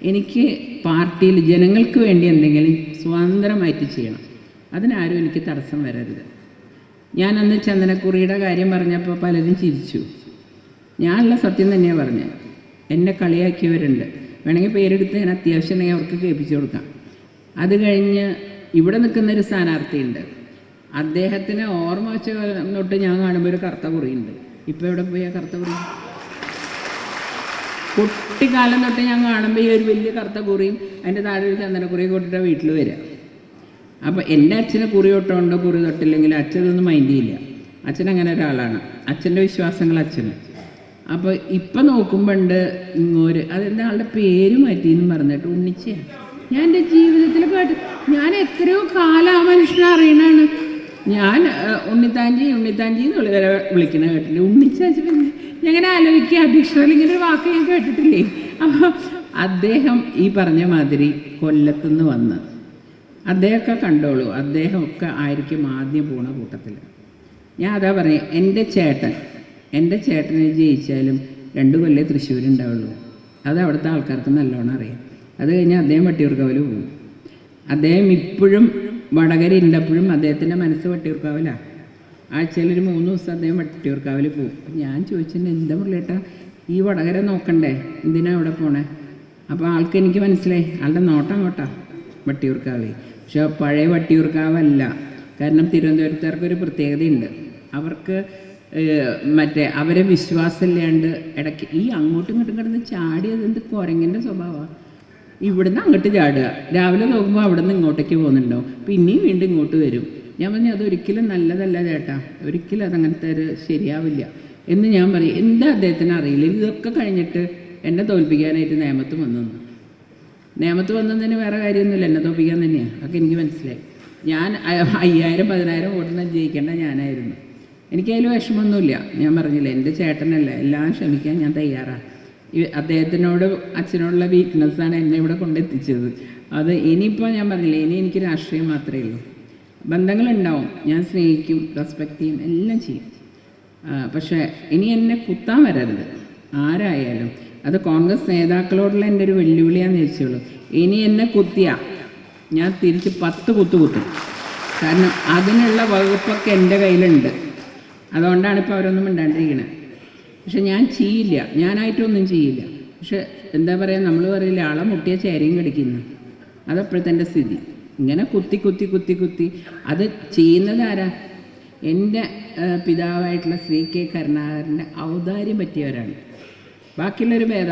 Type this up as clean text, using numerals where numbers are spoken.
എനിക്ക് പാർട്ടിയിൽ ജനങ്ങൾക്ക് വേണ്ടി എന്തെങ്കിലും സ്വതന്ത്രമായിട്ട് ചെയ്യണം. അതിനാരും എനിക്ക് തടസ്സം വരരുത്. ഞാനന്ന് ചന്ദനക്കുറിയുടെ കാര്യം പറഞ്ഞപ്പോൾ പലരും ചിരിച്ചു. ഞാനുള്ള സത്യം തന്നെയാണ് പറഞ്ഞത്. എന്നെ കളിയാക്കിയവരുണ്ട്. വേണമെങ്കിൽ പേരെടുത്ത് ഞാൻ അത്യാവശ്യം ഉണ്ടെങ്കിൽ അവർക്ക് കേൾപ്പിച്ചു കൊടുക്കാം. അത് കഴിഞ്ഞ് ഇവിടെ നിൽക്കുന്നൊരു സ്ഥാനാർത്ഥിയുണ്ട്. അദ്ദേഹത്തിന് ഓർമ്മ വെച്ച തൊട്ട് ഞാൻ കാണുമ്പോൾ ഒരു കറുത്ത കുറിയുണ്ട്. ഇപ്പോൾ എവിടെ പോയി ആ കറുത്ത കുറി? കുട്ടിക്കാലം തൊട്ട് ഞാൻ കാണുമ്പോൾ ഈ ഒരു വലിയ കറുത്ത കുറിയും അതിൻ്റെ താഴെ ഒരു ചന്ദനക്കുറിയും കൊണ്ടിട്ട് വീട്ടിൽ വരിക. അപ്പോൾ എൻ്റെ അച്ഛന് കുറി തൊട്ടുണ്ടോ കുറി തൊട്ടില്ലെങ്കിൽ അച്ഛനൊന്നും മൈൻഡ് ചെയ്യില്ല. അച്ഛൻ അങ്ങനെ ഒരാളാണ്. അച്ഛൻ്റെ വിശ്വാസങ്ങൾ അച്ഛന്. അപ്പോൾ ഇപ്പം നോക്കുമ്പോണ്ട് ഇങ്ങോര് അതെന്താ ആളുടെ പേര് മാറ്റിയെന്നും പറഞ്ഞിട്ട് ഉണ്ണിച്ചയാണ്. ഞാൻ എൻ്റെ ജീവിതത്തിൽ കേട്ട് ഞാൻ എത്രയോ കാലം ആ മനുഷ്യനെ അറിയണതാണ്. ഞാൻ ഉണ്ണിത്താഞ്ചി എന്നുള്ള വരെ വിളിക്കണ കേട്ടില്ല. ഉണ്ണിച്ചാച്ചി ഞാൻ അങ്ങനെ ആലോചിക്കുക, ഡിക്ഷണറിൽ ഇങ്ങനെ ഒരു വാക്ക് ഞാൻ കേട്ടിട്ടില്ലേ. അപ്പോൾ അദ്ദേഹം ഈ പറഞ്ഞ മാതിരി കൊല്ലത്തുനിന്ന് വന്ന് അദ്ദേഹമൊക്കെ കണ്ടോളൂ. അദ്ദേഹമൊക്കെ ആയിരിക്കും ആദ്യം പോണ കൂട്ടത്തിൽ. ഞാൻ അതാ പറയും, എൻ്റെ ചേട്ടനെ ജയിച്ചാലും 2 കൊല്ലം തൃശ്ശൂരുണ്ടാവുള്ളൂ. അത് അവിടുത്തെ ആൾക്കാർക്ക് നല്ലോണം അറിയാം. അത് കഴിഞ്ഞാൽ അദ്ദേഹം വട്ടിയൂർക്കാവിൽ പോകും. അദ്ദേഹം ഇപ്പോഴും വടകര ഉണ്ടപ്പോഴും അദ്ദേഹത്തിൻ്റെ മനസ്സ് വട്ടിയൂർക്കാവിലാണ്. ആഴ്ചയിൽ ഒരു 3 ദിവസം അദ്ദേഹം വട്ടിയൂർക്കാവിൽ പോകും. ഞാൻ ചോദിച്ചിട്ടുണ്ട്, എന്താ മുരളിയേട്ടാ ഈ വടകര നോക്കണ്ടേ, എന്തിനാ അവിടെ പോണേ? അപ്പോൾ ആൾക്ക് എനിക്ക് മനസ്സിലായി, ആളുടെ നോട്ടം അങ്ങോട്ടാ വട്ടിയൂർക്കാവ്. പക്ഷെ പഴയ വട്ടിയൂർക്കാവല്ല. കാരണം തിരുവനന്തപുരത്തുകാർക്കൊരു പ്രത്യേകതയുണ്ട്. അവർക്ക് അവരെ വിശ്വാസമില്ലാണ്ട് ഇടയ്ക്ക് ഈ അങ്ങോട്ടും ഇങ്ങോട്ടും കിടന്ന് ചാടിയത് എന്ത് കുരങ്ങിൻ്റെ സ്വഭാവമാണ്. ഇവിടുന്ന് അങ്ങോട്ട് ചാടുക, രാവിലെ നോക്കുമ്പോൾ അവിടെ നിന്ന് ഇങ്ങോട്ടേക്ക് പോകുന്നുണ്ടാവും, പിന്നെയും വീണ്ടും ഇങ്ങോട്ട് വരും. ഞാൻ പറഞ്ഞു അതൊരിക്കലും നല്ലതല്ല ചേട്ടാ, ഒരിക്കലും അതങ്ങനത്തെ ഒരു ശരിയാവില്ല എന്ന് ഞാൻ പറയും. എന്താ അദ്ദേഹത്തിന് അറിയില്ല? ഇതൊക്കെ കഴിഞ്ഞിട്ട് എന്നെ തോൽപ്പിക്കാനായിട്ട് നേമത്ത് വന്നതിന് വേറെ കാര്യമൊന്നുമില്ല, എന്നെ തോൽപ്പിക്കാൻ തന്നെയാണ്. അതൊക്കെ എനിക്ക് മനസ്സിലായി. ഞാൻ 5000-10000 വോട്ടിന് ജയിക്കേണ്ട ഞാനായിരുന്നു. എനിക്കതിൽ വിഷമമൊന്നുമില്ല. ഞാൻ പറഞ്ഞില്ല, എൻ്റെ ചേട്ടനല്ല, എല്ലാം ക്ഷമിക്കാൻ ഞാൻ തയ്യാറാണ്. അദ്ദേഹത്തിനോട് അച്ഛനോടുള്ള വീക്ക്നെസ്സാണ് എന്നെ ഇവിടെ കൊണ്ടെത്തിച്ചത്. അത് ഇനിയിപ്പോൾ ഞാൻ പറഞ്ഞില്ല, ഇനി എനിക്ക് രാഷ്ട്രീയം മാത്രമേ ഉള്ളൂ. ബന്ധങ്ങളുണ്ടാവും, ഞാൻ സ്നേഹിക്കും, റെസ്പെക്റ്റ് ചെയ്യും, എല്ലാം ചെയ്യും. പക്ഷേ ഇനി എന്നെ കുത്താൻ വരരുത് ആരായാലും. അത് കോൺഗ്രസ് നേതാക്കളോടുള്ള എൻ്റെ ഒരു വെല്ലുവിളിയാണെന്ന് ചോദിച്ചുള്ളൂ. ഇനി എന്നെ കുത്തിയാൽ ഞാൻ തിരിച്ച് 10 കുത്തും. കാരണം അതിനുള്ള വകുപ്പൊക്കെ എൻ്റെ കയ്യിലുണ്ട്. അതുകൊണ്ടാണ് ഇപ്പോൾ അവരൊന്നും മിണ്ടാണ്ടിരിക്കണത്. പക്ഷെ ഞാൻ ചെയ്യില്ല, ഞാനായിട്ടൊന്നും ചെയ്യില്ല. പക്ഷെ എന്താ പറയുക, നമ്മൾ പറയില്ല ആളെ മുട്ടിയ ചേരയും കടിക്കുന്നു. അതപ്പോഴത്തെ എൻ്റെ സ്ഥിതി. ഇങ്ങനെ കുത്തി അത് ചെയ്യുന്നത് ആരാ? എൻ്റെ പിതാവായിട്ടുള്ള ശ്രീ കെ കരുണാകരൻ്റെ ഔദാര്യം പറ്റിയവരാണ്. ബാക്കിയുള്ളൊരു ഭേദ